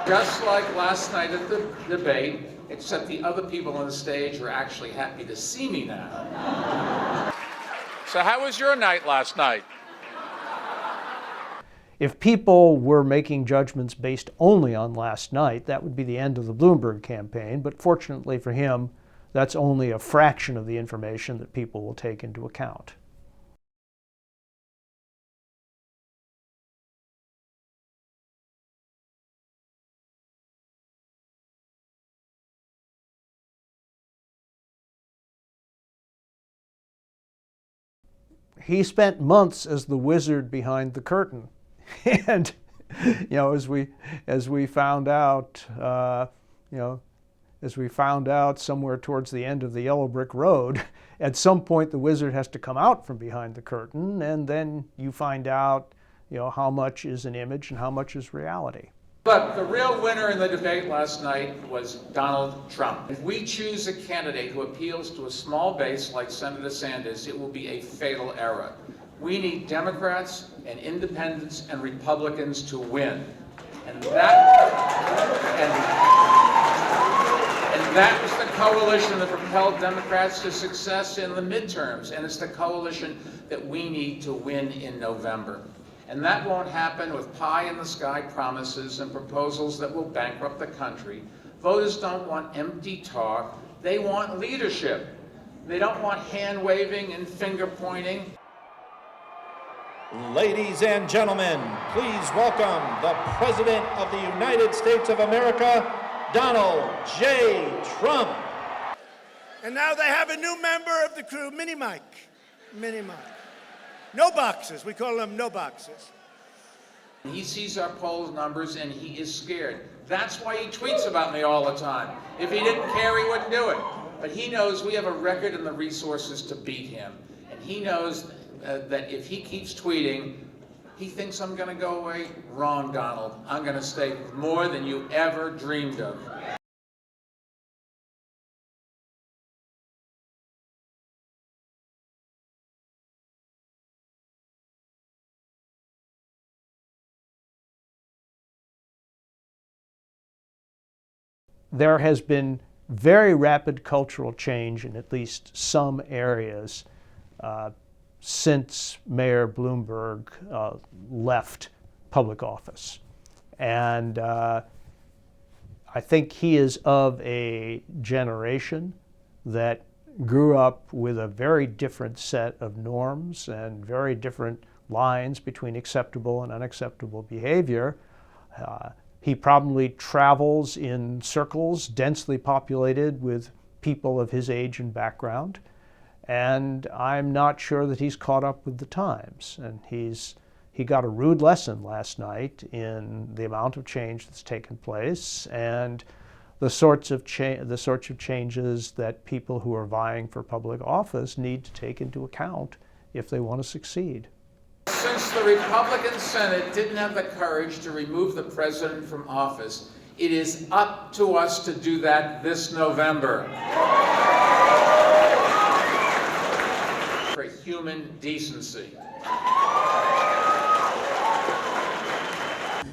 Just like last night at the debate, except the other people on the stage are actually happy to see me now. So how was your night last night? If people were making judgments based only on last night, that would be the end of the Bloomberg campaign. But fortunately for him, that's only a fraction of the information that people will take into account. He spent months as the wizard behind the curtain. And, as we found out, as we found out somewhere towards the end of the Yellow Brick Road, at some point the wizard has to come out from behind the curtain, and then you find out, how much is an image and how much is reality. But the real winner in the debate last night was Donald Trump. If we choose a candidate who appeals to a small base like Senator Sanders, it will be a fatal error. We need Democrats and independents and Republicans to win. And that was the coalition that propelled Democrats to success in the midterms. And it's the coalition that we need to win in November. And that won't happen with pie-in-the-sky promises and proposals that will bankrupt the country. Voters don't want empty talk. They want leadership. They don't want hand-waving and finger-pointing. Ladies and gentlemen, please welcome the President of the United States of America, Donald J. Trump. And now they have a new member of the crew, Mini Mike. Mini Mike. No boxes. We call them no boxes. He sees our poll numbers and he is scared. That's why he tweets about me all the time. If he didn't care, he wouldn't do it. But he knows we have a record and the resources to beat him. And he knows that if he keeps tweeting, he thinks I'm going to go away. Wrong, Donald. I'm going to stay more than you ever dreamed of. There has been very rapid cultural change in at least some areas since Mayor Bloomberg left public office. And I think he is of a generation that grew up with a very different set of norms and very different lines between acceptable and unacceptable behavior. He probably travels in circles densely populated with people of his age and background. And I'm not sure that he's caught up with the times. And he got a rude lesson last night in the amount of change that's taken place and the sorts of changes that people who are vying for public office need to take into account if they want to succeed. Since the Republican Senate didn't have the courage to remove the president from office, it is up to us to do that this November. For human decency.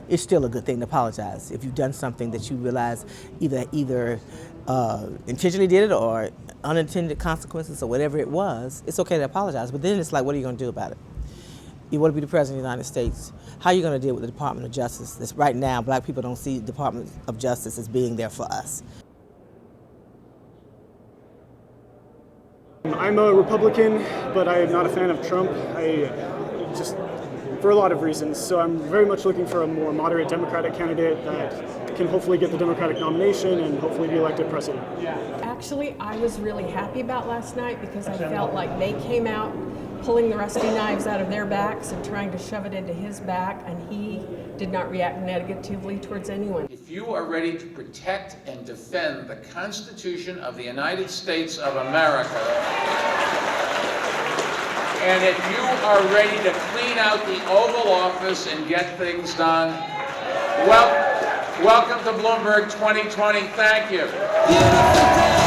It's still a good thing to apologize. If you've done something that you realize either intentionally did it or unintended consequences or whatever it was, it's okay to apologize. But then it's like, what are you going to do about it? You want to be the President of the United States. How are you going to deal with the Department of Justice? This, right now, black people don't see the Department of Justice as being there for us. I'm a Republican, but I am not a fan of Trump. For a lot of reasons. So I'm very much looking for a more moderate Democratic candidate that can hopefully get the Democratic nomination and hopefully be elected president. Actually, I was really happy about last night because I felt like they came out pulling the rusty knives out of their backs and trying to shove it into his back, and he did not react negatively towards anyone. If you are ready to protect and defend the Constitution of the United States of America, and if you are ready to clean out the Oval Office and get things done, welcome to Bloomberg 2020. Thank you.